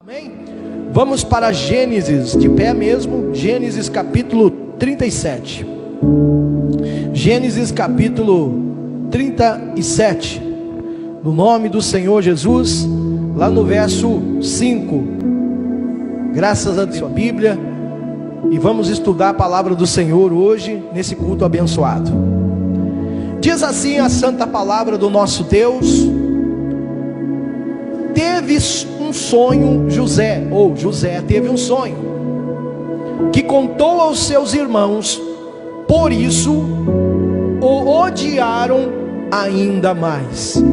Amém? Vamos para Gênesis, de pé mesmo, Gênesis capítulo 37. Gênesis capítulo 37, no nome do Senhor Jesus, lá no verso 5. Graças a Deus, sua Bíblia, e vamos estudar a palavra do Senhor hoje, nesse culto abençoado. Diz assim a santa palavra do nosso Deus: teve um sonho José, ou José teve um sonho, que contou aos seus irmãos, por isso o odiaram ainda mais.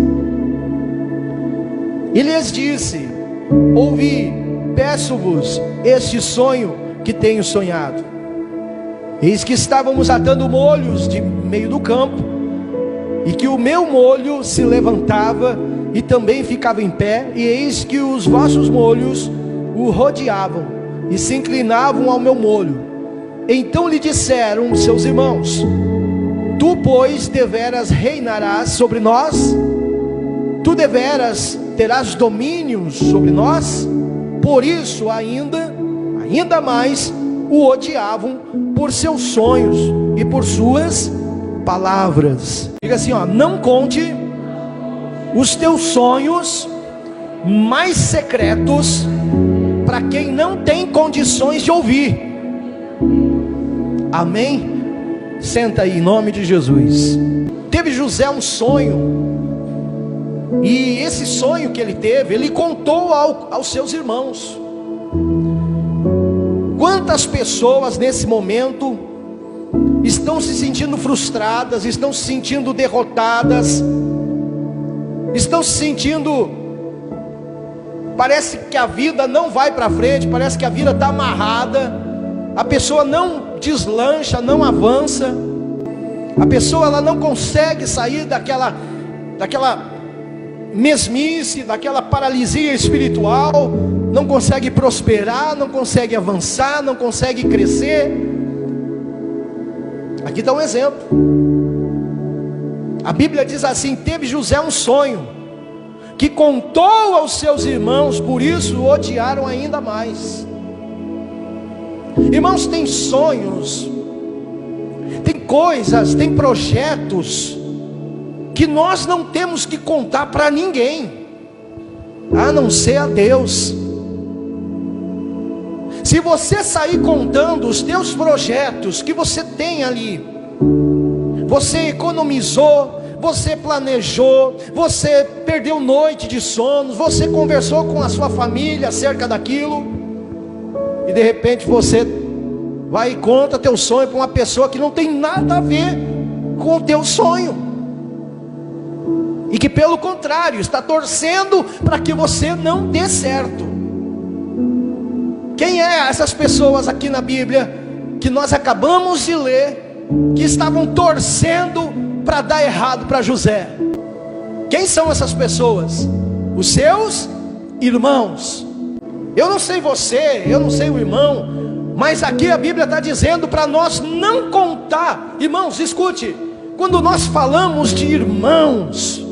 E lhes disse: ouvi, peço-vos este sonho que tenho sonhado. Eis que estávamos atando molhos de meio do campo, e que o meu molho se levantava e também ficava em pé, e eis que os vossos molhos o rodeavam e se inclinavam ao meu molho. Então lhe disseram seus irmãos: tu, pois, deveras reinarás sobre nós? Tu deveras terás domínio sobre nós? Por isso ainda mais o odiavam por seus sonhos e por suas palavras. Diga assim, não conte os teus sonhos mais secretos para quem não tem condições de ouvir. Amém? Senta aí, em nome de Jesus. Teve José um sonho, e esse sonho que ele teve, ele contou aos seus irmãos. Quantas pessoas nesse momento estão se sentindo frustradas, estão se sentindo derrotadas, estão se sentindo, parece que a vida não vai para frente, parece que a vida está amarrada, a pessoa não deslancha, não avança, a pessoa ela não consegue sair daquela mesmice, daquela paralisia espiritual, não consegue prosperar, não consegue avançar, não consegue crescer. Aqui está um exemplo. A Bíblia diz assim: teve José um sonho, que contou aos seus irmãos, por isso o odiaram ainda mais. Irmãos, tem sonhos, tem coisas, tem projetos, que nós não temos que contar para ninguém, a não ser a Deus. Se você sair contando os teus projetos que você tem ali, você economizou, você planejou, você perdeu noite de sono, você conversou com a sua família acerca daquilo, e de repente você vai e conta teu sonho para uma pessoa que não tem nada a ver com o teu sonho, e que pelo contrário está torcendo para que você não dê certo. Quem é essas pessoas aqui na Bíblia que nós acabamos de ler, que estavam torcendo para dar errado para José? Quem são essas pessoas? Os seus irmãos. Eu não sei você, eu não sei o irmão, mas aqui a Bíblia está dizendo para nós não contar. Irmãos, escute, quando nós falamos de irmãos,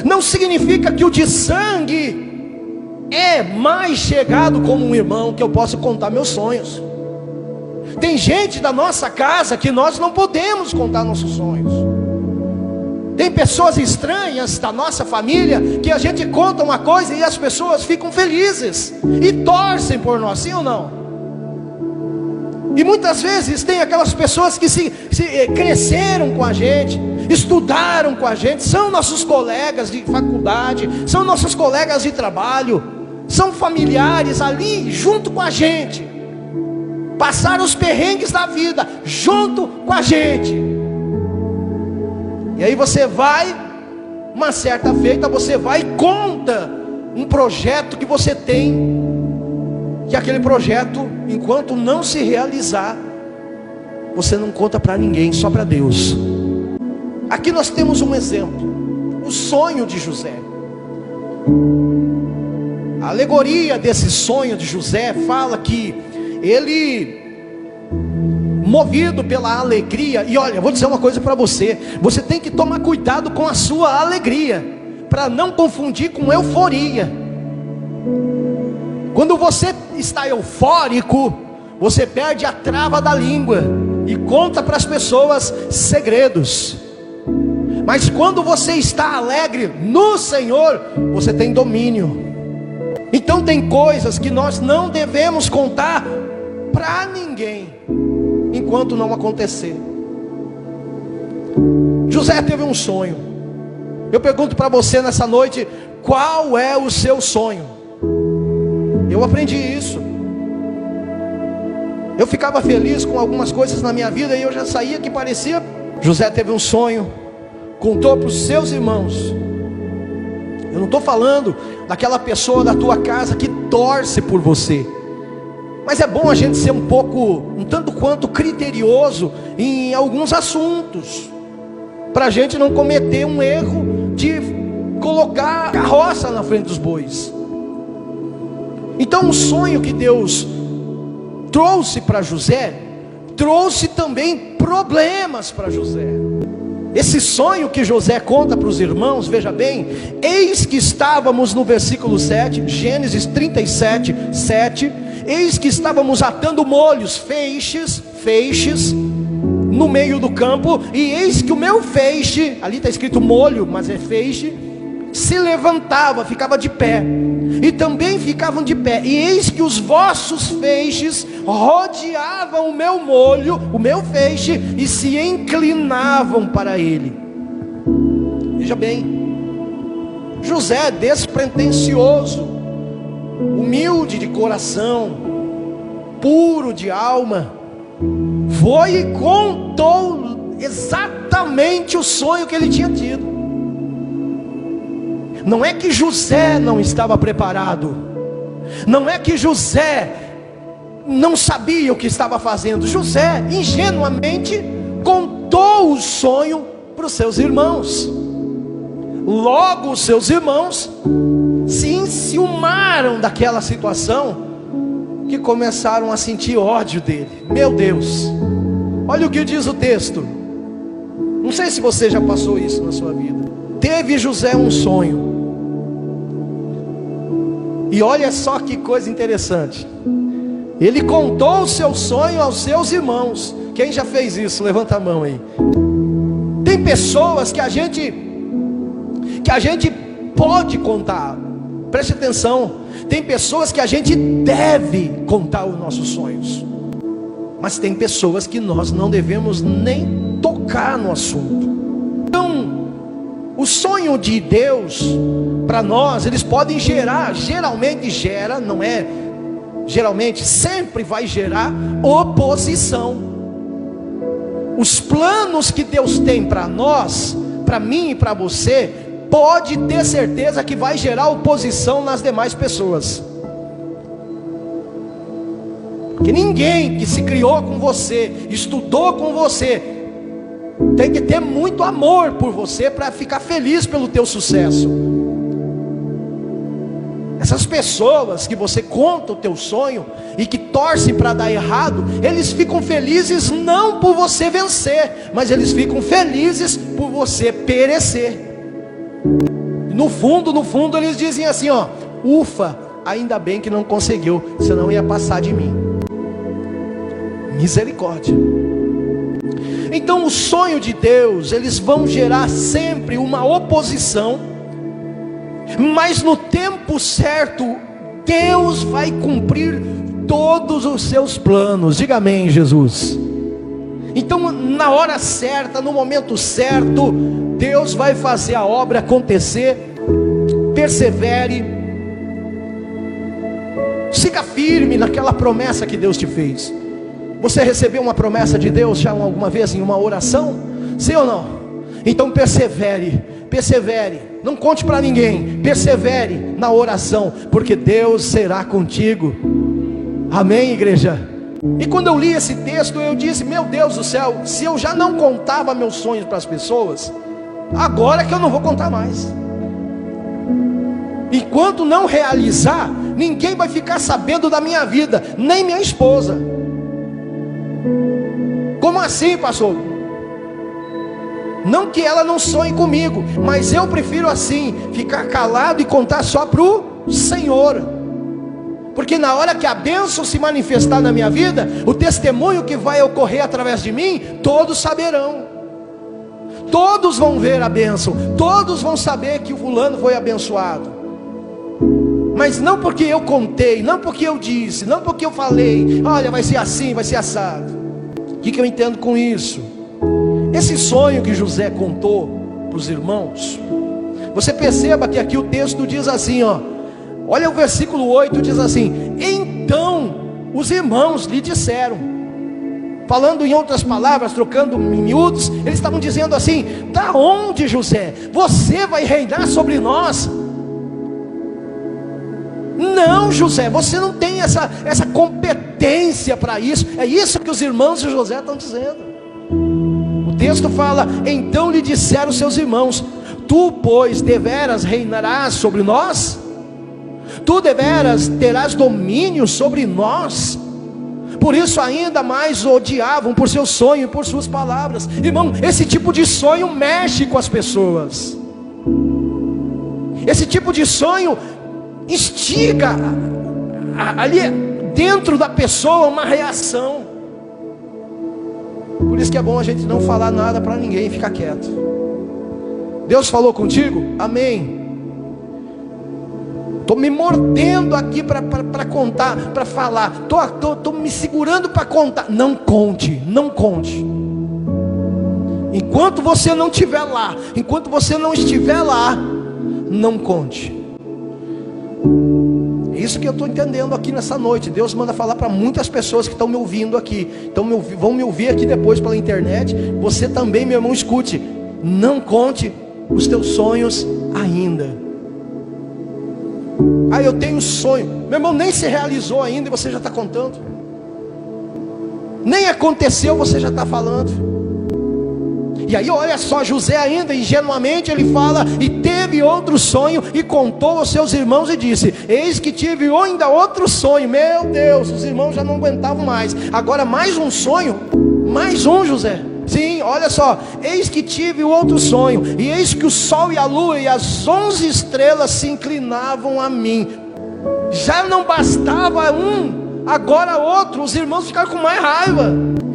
não significa que o de sangue é mais chegado como um irmão, que eu posso contar meus sonhos. Tem gente da nossa casa que nós não podemos contar nossos sonhos. Tem pessoas estranhas da nossa família que a gente conta uma coisa e as pessoas ficam felizes e torcem por nós, sim ou não? E muitas vezes tem aquelas pessoas que cresceram com a gente, estudaram com a gente, são nossos colegas de faculdade, são nossos colegas de trabalho, são familiares ali junto com a gente, passaram os perrengues da vida junto com a gente. E aí você vai, uma certa feita, você vai e conta um projeto que você tem, que aquele projeto, enquanto não se realizar, você não conta para ninguém, só para Deus. Aqui nós temos um exemplo, o sonho de José. A alegoria desse sonho de José fala que ele, movido pela alegria, e olha, vou dizer uma coisa para você: você tem que tomar cuidado com a sua alegria, para não confundir com euforia. Quando você está eufórico, você perde a trava da língua e conta para as pessoas segredos. Mas quando você está alegre no Senhor, você tem domínio. Então tem coisas que nós não devemos contar para ninguém enquanto não acontecer. José teve um sonho. Eu pergunto para você nessa noite: qual é o seu sonho? Eu aprendi isso. Eu ficava feliz com algumas coisas na minha vida e eu já saía que parecia. José teve um sonho, contou para os seus irmãos. Eu não estou falando daquela pessoa da tua casa que torce por você, mas é bom a gente ser um tanto quanto criterioso em alguns assuntos, para a gente não cometer um erro de colocar a carroça na frente dos bois. Então o sonho que Deus trouxe para José, trouxe também problemas para José. Esse sonho que José conta para os irmãos, veja bem, eis que estávamos no versículo 7, Gênesis 37, 7, eis que estávamos atando molhos, feixes, no meio do campo, e eis que o meu feixe, ali está escrito molho, mas é feixe, se levantava, ficava de pé, e também ficavam de pé, e eis que os vossos feixes rodeavam o meu molho, o meu feixe, e se inclinavam para ele. Veja bem, José, despretensioso, humilde de coração, puro de alma, foi e contou exatamente o sonho que ele tinha tido. Não é que José não estava preparado, não é que José não sabia o que estava fazendo. José ingenuamente contou o sonho para os seus irmãos. Logo os seus irmãos se enciumaram daquela situação, que começaram a sentir ódio dele. Meu Deus, olha o que diz o texto. Não sei se você já passou isso na sua vida. Teve José um sonho, e olha só que coisa interessante. Ele contou o seu sonho aos seus irmãos. Quem já fez isso? Levanta a mão aí. Tem pessoas que a gente pode contar. Preste atenção. Tem pessoas que a gente deve contar os nossos sonhos, mas tem pessoas que nós não devemos nem tocar no assunto. Então, o sonho de Deus para nós, eles podem gerar, geralmente gera, não é geralmente, sempre vai gerar oposição. Os planos que Deus tem para nós, para mim e para você, pode ter certeza que vai gerar oposição nas demais pessoas. Porque ninguém que se criou com você, estudou com você, tem que ter muito amor por você para ficar feliz pelo teu sucesso. Essas pessoas que você conta o teu sonho e que torcem para dar errado, eles ficam felizes não por você vencer, mas eles ficam felizes por você perecer. No fundo eles dizem assim, ó: ufa, ainda bem que não conseguiu, senão ia passar de mim. Misericórdia. Então o sonho de Deus, eles vão gerar sempre uma oposição, mas no tempo certo, Deus vai cumprir todos os seus planos. Diga amém, Jesus. Então na hora certa, no momento certo, Deus vai fazer a obra acontecer. Persevere, siga firme naquela promessa que Deus te fez. Você recebeu uma promessa de Deus já alguma vez em uma oração? Sim ou não? Então persevere, não conte para ninguém, persevere na oração, porque Deus será contigo. Amém, igreja? E quando eu li esse texto, eu disse: meu Deus do céu, se eu já não contava meus sonhos para as pessoas, agora é que eu não vou contar mais. Enquanto não realizar, ninguém vai ficar sabendo da minha vida, nem minha esposa. Como assim, pastor? Não que ela não sonhe comigo, mas eu prefiro assim, ficar calado e contar só para o Senhor. Porque na hora que a bênção se manifestar na minha vida, o testemunho que vai ocorrer através de mim, todos saberão. Todos vão ver a bênção, todos vão saber que o fulano foi abençoado. Mas não porque eu contei, não porque eu disse, não porque eu falei, olha, vai ser assim, vai ser assado. O que eu entendo com isso? Esse sonho que José contou para os irmãos, você perceba que aqui o texto diz assim, ó. Olha o versículo 8, diz assim: então os irmãos lhe disseram, falando em outras palavras, trocando em miúdos, eles estavam dizendo assim: da onde, José? Você vai reinar sobre nós? Não, José, você não tem essa competência para isso. É isso que os irmãos de José estão dizendo. O texto fala: então lhe disseram seus irmãos: tu, pois, deveras reinarás sobre nós? Tu deveras terás domínio sobre nós? Por isso ainda mais o odiavam por seu sonho e por suas palavras. Irmão, esse tipo de sonho mexe com as pessoas. Esse tipo de sonho instiga ali dentro da pessoa uma reação. Por isso que é bom a gente não falar nada para ninguém e ficar quieto. Deus falou contigo? Amém. Estou me mordendo aqui para contar, para falar. Estou me segurando para contar. Não conte, não conte. Enquanto você não estiver lá, enquanto você não estiver lá, não conte. É isso que eu estou entendendo aqui nessa noite. Deus manda falar para muitas pessoas que estão me ouvindo aqui. Vão me ouvir aqui depois pela internet. Você também, meu irmão, escute. Não conte os teus sonhos ainda. Ah, eu tenho um sonho. Meu irmão, nem se realizou ainda e você já está contando. Nem aconteceu, você já está falando. E aí olha só, José ainda ingenuamente ele fala: e teve outro sonho e contou aos seus irmãos e disse: eis que tive ainda outro sonho. Meu Deus, os irmãos já não aguentavam mais. Agora mais um sonho, mais um, José. Sim, olha só: eis que tive outro sonho, e eis que o sol e a lua e as 11 estrelas se inclinavam a mim. Já não bastava um, agora outro. Os irmãos ficaram com mais raiva.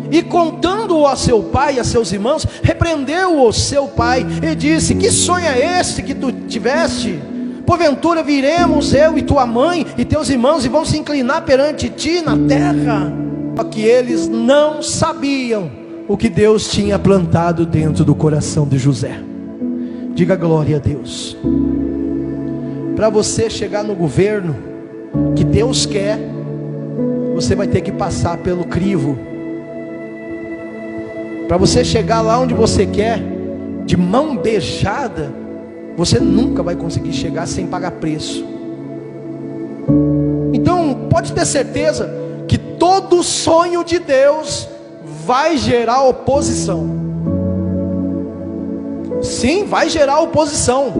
E contando-o a seu pai e a seus irmãos, repreendeu-o seu pai e disse: que sonho é este que tu tiveste? Porventura viremos eu e tua mãe e teus irmãos e vão se inclinar perante ti na terra? Só que eles não sabiam o que Deus tinha plantado dentro do coração de José. Diga glória a Deus. Para você chegar no governo que Deus quer, você vai ter que passar pelo crivo. Para você chegar lá onde você quer, de mão beijada, você nunca vai conseguir chegar sem pagar preço. Então pode ter certeza que todo sonho de Deus vai gerar oposição. Sim, vai gerar oposição.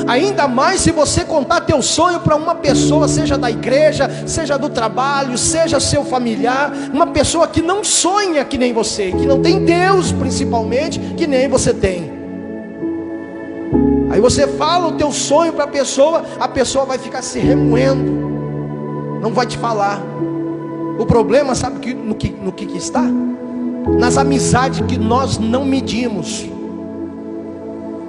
Ainda mais se você contar teu sonho para uma pessoa, seja da igreja, seja do trabalho, seja seu familiar, uma pessoa que não sonha que nem você, que não tem Deus principalmente, que nem você tem. Aí você fala o teu sonho para a pessoa vai ficar se remoendo, não vai te falar. O problema, sabe no que está? Nas amizades que nós não medimos.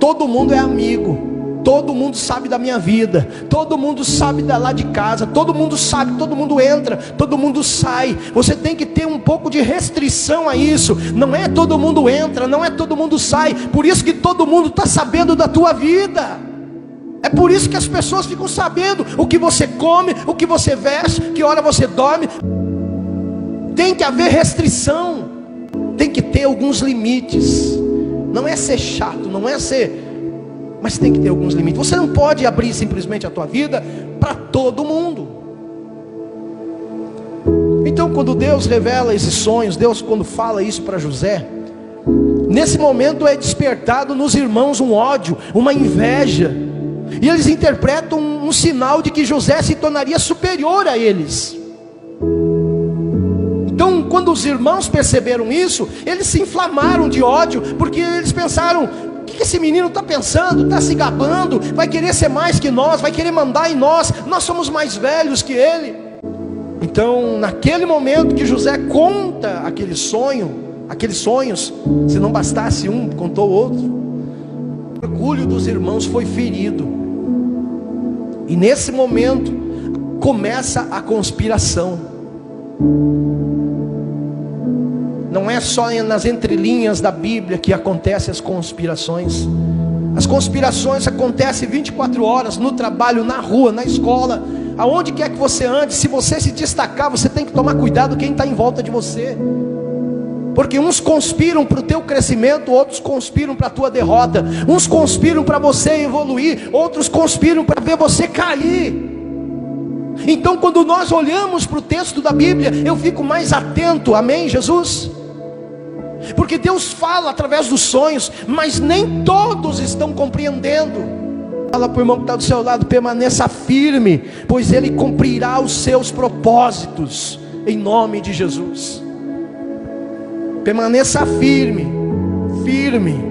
Todo mundo é amigo, todo mundo sabe da minha vida, todo mundo sabe da lá de casa, todo mundo sabe, todo mundo entra, todo mundo sai. Você tem que ter um pouco de restrição a isso. Não é todo mundo entra, não é todo mundo sai. Por isso que todo mundo está sabendo da tua vida. É por isso que as pessoas ficam sabendo o que você come, o que você veste, que hora você dorme. Tem que haver restrição, tem que ter alguns limites. Não é ser chato, não é ser, mas tem que ter alguns limites. Você não pode abrir simplesmente a tua vida para todo mundo. Então quando Deus revela esses sonhos, Deus quando fala isso para José, nesse momento é despertado nos irmãos um ódio, uma inveja, e eles interpretam um sinal de que José se tornaria superior a eles. Então quando os irmãos perceberam isso, eles se inflamaram de ódio, porque eles pensaram: que esse menino está pensando? Está se gabando, vai querer ser mais que nós, vai querer mandar em nós somos mais velhos que ele. Então, naquele momento que José conta aqueles sonhos, se não bastasse um, contou outro, o orgulho dos irmãos foi ferido, e nesse momento começa a conspiração. Não é só nas entrelinhas da Bíblia que acontecem as conspirações. As conspirações acontecem 24 horas, no trabalho, na rua, na escola, aonde quer que você ande. Se você se destacar, você tem que tomar cuidado quem está em volta de você, porque uns conspiram para o teu crescimento, outros conspiram para a tua derrota. Uns conspiram para você evoluir, outros conspiram para ver você cair. Então, quando nós olhamos para o texto da Bíblia, eu fico mais atento, amém, Jesus? Porque Deus fala através dos sonhos, mas nem todos estão compreendendo. Fala para o irmão que está do seu lado: permaneça firme, pois Ele cumprirá os seus propósitos, em nome de Jesus. Permaneça firme, firme.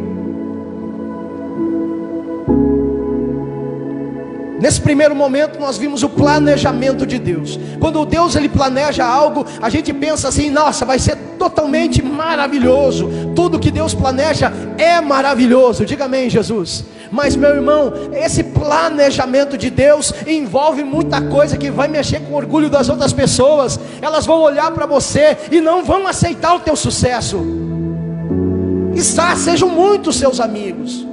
Nesse primeiro momento nós vimos o planejamento de Deus. Quando Deus ele planeja algo, a gente pensa assim: nossa, vai ser totalmente maravilhoso. Tudo que Deus planeja é maravilhoso. Diga amém, Jesus. Mas, meu irmão, esse planejamento de Deus envolve muita coisa que vai mexer com o orgulho das outras pessoas. Elas vão olhar para você e não vão aceitar o teu sucesso. Sejam muitos seus amigos,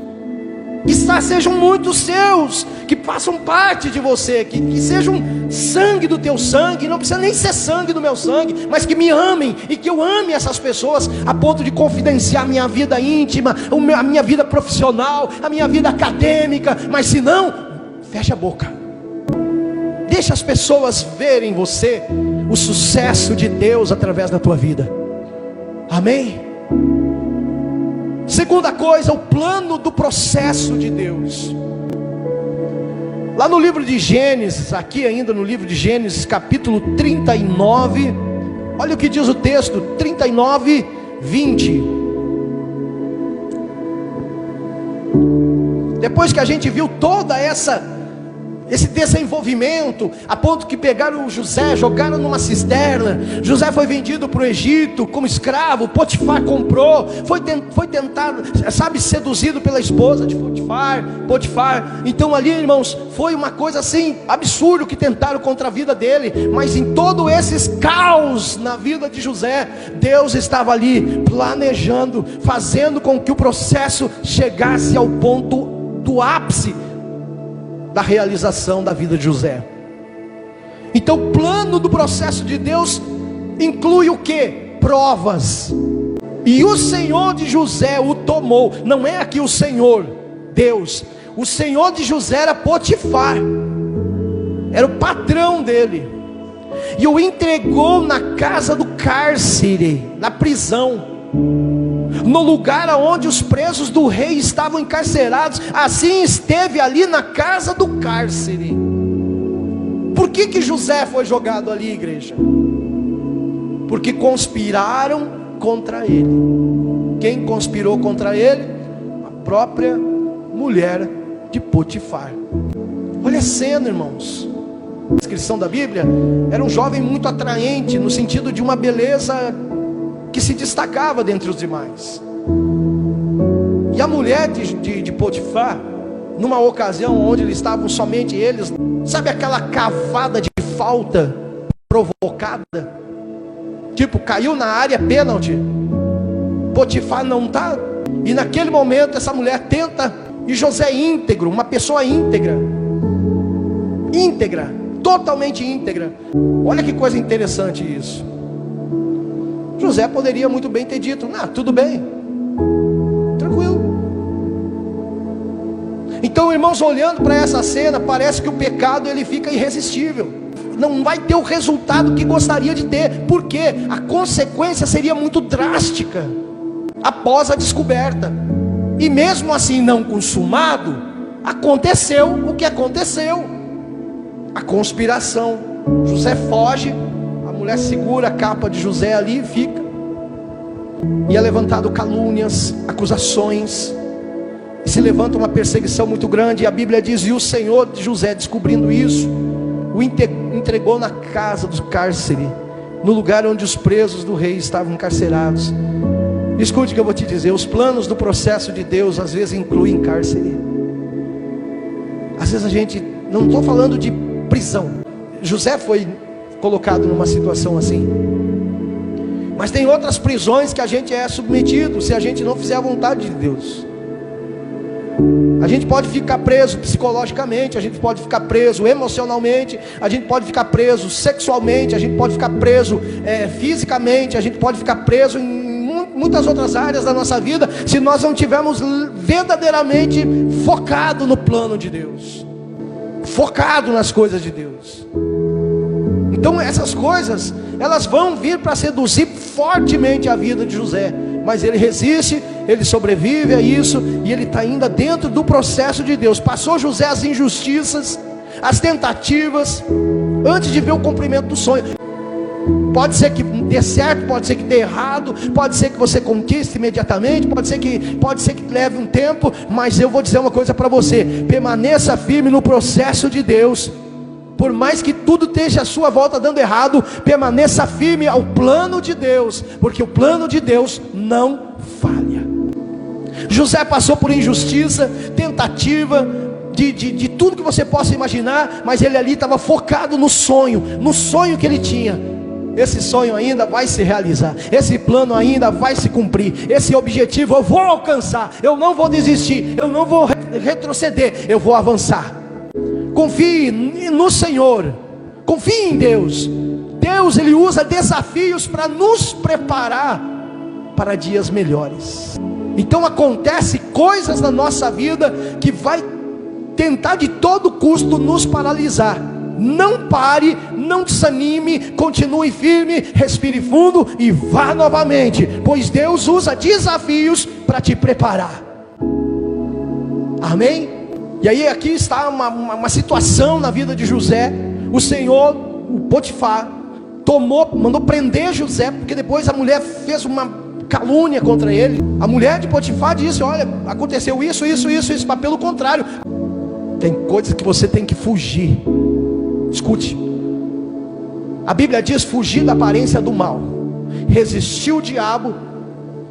sejam muitos seus que façam parte de você, que sejam sangue do teu sangue, não precisa nem ser sangue do meu sangue, mas que me amem, e que eu ame essas pessoas a ponto de confidenciar minha vida íntima, a minha vida profissional, a minha vida acadêmica. Mas se não, fecha a boca, deixa as pessoas verem em você o sucesso de Deus através da tua vida. Amém? Segunda coisa, o plano do processo de Deus. Lá no livro de Gênesis, aqui ainda no livro de Gênesis, capítulo 39, olha o que diz o texto, 39, 20. Depois que a gente viu toda esse desenvolvimento, a ponto que pegaram o José, jogaram numa cisterna, José foi vendido para o Egito como escravo, Potifar comprou, foi tentado, seduzido pela esposa de Potifar. Então ali, irmãos, foi uma coisa assim, absurdo que tentaram contra a vida dele. Mas em todo esses caos na vida de José, Deus estava ali planejando, fazendo com que o processo chegasse ao ponto do ápice da realização da vida de José. Então o plano do processo de Deus inclui o que? Provas. E o Senhor de José o tomou. Não é aqui o Senhor, Deus. O Senhor de José era Potifar, era o patrão dele, e o entregou na casa do cárcere, na prisão, no lugar onde os presos do rei estavam encarcerados. Assim esteve ali na casa do cárcere. Por que José foi jogado ali, igreja? Porque conspiraram contra ele. Quem conspirou contra ele? A própria mulher de Potifar. Olha a cena, irmãos. A descrição da Bíblia: era um jovem muito atraente, no sentido de uma beleza que se destacava dentre os demais. E a mulher de Potifar, numa ocasião onde eles estavam somente eles, sabe aquela cavada de falta provocada? Tipo, caiu na área pênalti, Potifar não está. E naquele momento essa mulher tenta, e José íntegro, uma pessoa íntegra, totalmente íntegra. Olha que coisa interessante isso. José poderia muito bem ter dito: tudo bem, tranquilo. Então, irmãos, olhando para essa cena, parece que o pecado ele fica irresistível, não vai ter o resultado que gostaria de ter, porque a consequência seria muito drástica após a descoberta. E mesmo assim não consumado, aconteceu o que aconteceu, a conspiração. José foge, a mulher segura a capa de José ali e fica. E é levantado calúnias, acusações. se levanta uma perseguição muito grande, e a Bíblia diz: e o Senhor de José, descobrindo isso, o entregou na casa do cárcere, no lugar onde os presos do rei estavam encarcerados. Escute o que eu vou te dizer: os planos do processo de Deus às vezes incluem cárcere. Às vezes a gente, não estou falando de prisão, José foi colocado numa situação assim, mas tem outras prisões que a gente é submetido se a gente não fizer a vontade de Deus. A gente pode ficar preso psicologicamente, a gente pode ficar preso emocionalmente, a gente pode ficar preso sexualmente, a gente pode ficar preso fisicamente, a gente pode ficar preso em muitas outras áreas da nossa vida, se nós não tivermos verdadeiramente focado no plano de Deus, focado nas coisas de Deus. Então essas coisas, elas vão vir para seduzir fortemente a vida de José, mas ele resiste, ele sobrevive a isso, e ele está ainda dentro do processo de Deus. Passou José as injustiças, as tentativas, antes de ver o cumprimento do sonho. Pode ser que dê certo, pode ser que dê errado, pode ser que você conquiste imediatamente, pode ser que leve um tempo, mas eu vou dizer uma coisa para você: permaneça firme no processo de Deus. Por mais que tudo esteja à sua volta dando errado, permaneça firme ao plano de Deus, porque o plano de Deus não falha. José passou por injustiça, tentativa, de tudo que você possa imaginar, mas ele ali estava focado no sonho que ele tinha. Esse sonho ainda vai se realizar, esse plano ainda vai se cumprir, esse objetivo eu vou alcançar, eu não vou desistir, eu não vou retroceder, eu vou avançar. Confie no Senhor, confie em Deus. Deus, Ele usa desafios para nos preparar para dias melhores. Então acontece coisas na nossa vida que vai tentar de todo custo nos paralisar. Não pare, não desanime, continue firme, respire fundo e vá novamente, pois Deus usa desafios para te preparar. Amém? E aí aqui está uma situação na vida de José. O Senhor, o Potifar, mandou prender José, porque depois a mulher fez uma calúnia contra ele. A mulher de Potifar disse: olha, aconteceu isso, mas pelo contrário, tem coisas que você tem que fugir. Escute, a Bíblia diz: fugir da aparência do mal, resistir o diabo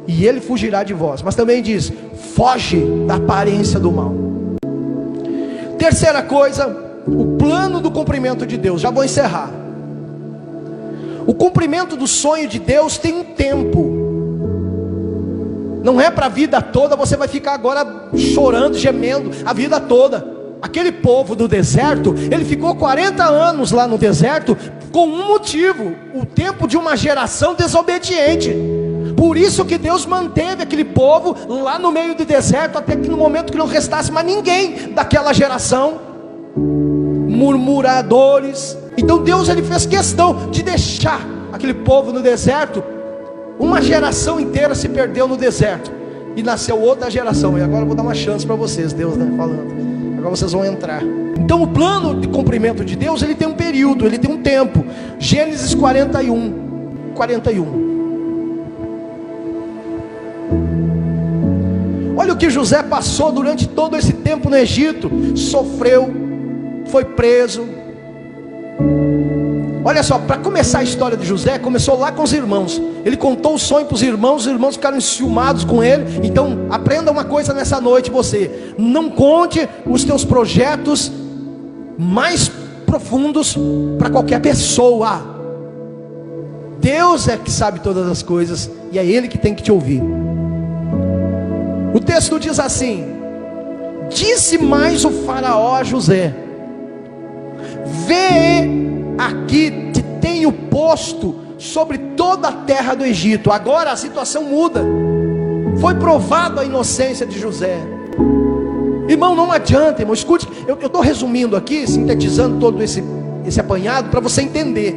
e ele fugirá de vós. Mas também diz: foge da aparência do mal. Terceira coisa, o plano do cumprimento de Deus. Já vou encerrar. O cumprimento do sonho de Deus tem um tempo. Não é para a vida toda. Você vai ficar agora chorando, gemendo a vida toda. Aquele povo do deserto, ele ficou 40 anos lá no deserto com um motivo: o tempo de uma geração desobediente. Por isso que Deus manteve aquele povo lá no meio do deserto, até que no momento que não restasse mais ninguém daquela geração, murmuradores. Então Deus, ele fez questão de deixar aquele povo no deserto. Uma geração inteira se perdeu no deserto, e nasceu outra geração. E agora eu vou dar uma chance para vocês, Deus, né, falando. Agora vocês vão entrar. Então o plano de cumprimento de Deus, ele tem um período, ele tem um tempo. Gênesis 41. Olha o que José passou durante todo esse tempo no Egito. Sofreu, foi preso. Olha só, para começar a história de José, começou lá com os irmãos. Ele contou o sonho para os irmãos ficaram enciumados com ele. Então aprenda uma coisa nessa noite: você não conte os teus projetos mais profundos para qualquer pessoa. Deus é que sabe todas as coisas, e é Ele que tem que te ouvir. O texto diz assim: disse mais o faraó a José: vê, aqui te tenho posto sobre toda a terra do Egito. Agora a situação muda. Foi provada a inocência de José. Irmão, não adianta, irmão, escute. Eu estou resumindo aqui, sintetizando todo esse apanhado para você entender.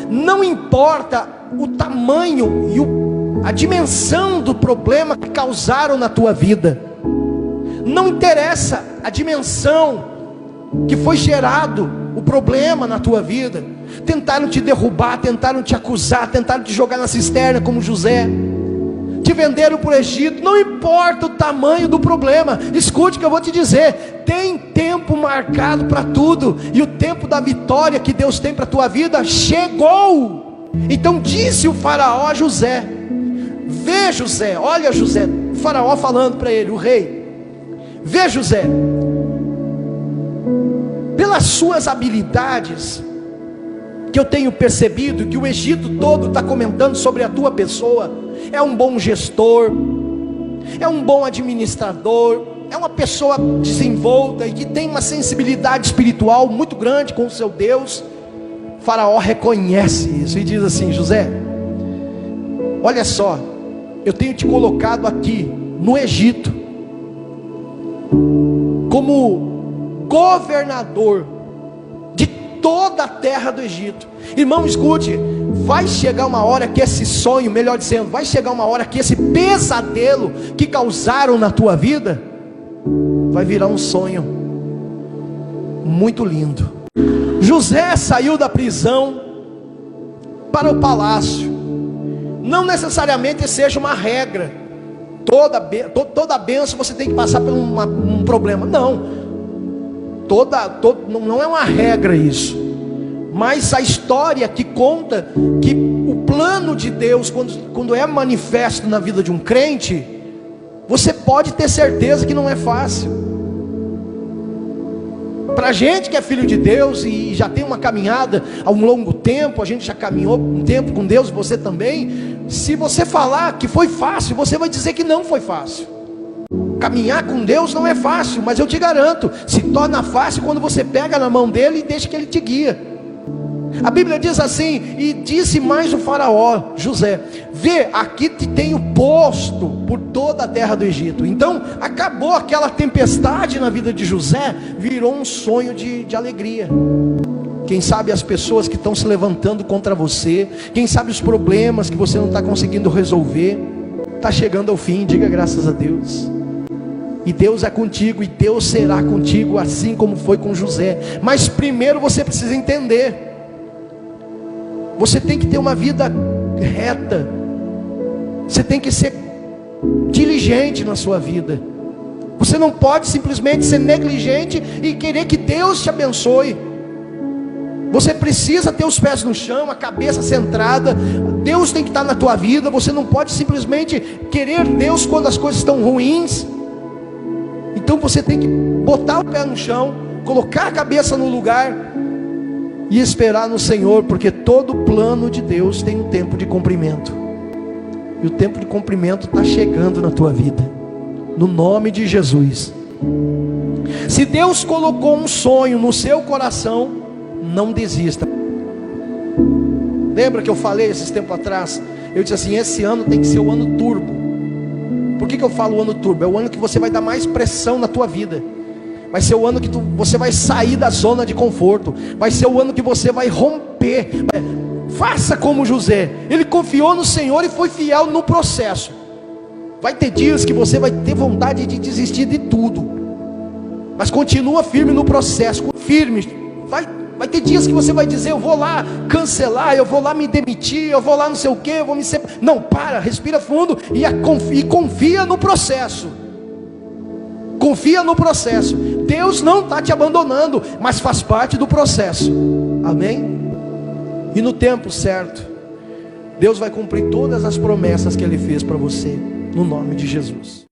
Não importa o tamanho e a dimensão do problema que causaram na tua vida. Não interessa a dimensão que foi gerado o problema na tua vida. Tentaram te derrubar, tentaram te acusar, tentaram te jogar na cisterna como José. te venderam para o Egito, não importa o tamanho do problema, escute o que eu vou te dizer, tem tempo marcado para tudo, e o tempo da vitória que Deus tem para a tua vida, chegou. Então disse o faraó a José, vê José, olha José, o faraó falando para ele, o rei, vê José, pelas suas habilidades, que eu tenho percebido, que o Egito todo está comentando sobre a tua pessoa, é um bom gestor, é um bom administrador, é uma pessoa desenvolta e que tem uma sensibilidade espiritual muito grande com o seu Deus. O faraó reconhece isso e diz assim, José, olha só, eu tenho te colocado aqui no Egito, como governador de toda a terra do Egito. Irmão, escute, vai chegar uma hora que esse sonho, melhor dizendo, vai chegar uma hora que esse pesadelo que causaram na tua vida, vai virar um sonho muito lindo. José saiu da prisão para o palácio. Não necessariamente seja uma regra, toda bênção você tem que passar por um problema, não, não é uma regra isso, mas a história que conta que o plano de Deus, quando é manifesto na vida de um crente, você pode ter certeza que não é fácil. Para a gente que é filho de Deus e já tem uma caminhada há um longo tempo, a gente já caminhou um tempo com Deus, você também. Se você falar que foi fácil, você vai dizer que não foi fácil. Caminhar com Deus não é fácil, mas eu te garanto, se torna fácil quando você pega na mão dele e deixa que ele te guia. A Bíblia diz assim, e disse mais o faraó, José, vê, aqui te tenho posto por toda a terra do Egito. Então acabou aquela tempestade na vida de José, virou um sonho de alegria. Quem sabe as pessoas que estão se levantando contra você, quem sabe os problemas que você não está conseguindo resolver, está chegando ao fim, diga graças a Deus. E Deus é contigo, e Deus será contigo, assim como foi com José. Mas primeiro você precisa entender, você tem que ter uma vida reta, você tem que ser diligente na sua vida. Você não pode simplesmente ser negligente e querer que Deus te abençoe. Você precisa ter os pés no chão, a cabeça centrada. Deus tem que estar na tua vida. Você não pode simplesmente querer Deus quando as coisas estão ruins. Então você tem que botar o pé no chão, colocar a cabeça no lugar e esperar no Senhor, porque todo plano de Deus tem um tempo de cumprimento, e o tempo de cumprimento está chegando na tua vida, no nome de Jesus. Se Deus colocou um sonho no seu coração, não desista. Lembra que eu falei esses tempos atrás, eu disse assim, esse ano tem que ser o ano turbo. Por que eu falo o ano turbo? É o ano que você vai dar mais pressão na tua vida. Vai ser o ano que você vai sair da zona de conforto. Vai ser o ano que você vai romper. Faça como José. Ele confiou no Senhor e foi fiel no processo. Vai ter dias que você vai ter vontade de desistir de tudo, mas continua firme no processo. Firme. Vai ter dias que você vai dizer, eu vou lá cancelar, eu vou lá me demitir, eu vou lá não sei o que, eu vou me separar. Não, para, respira fundo e confia no processo. Confia no processo. Deus não está te abandonando, mas faz parte do processo. Amém? E no tempo certo, Deus vai cumprir todas as promessas que Ele fez para você, no nome de Jesus.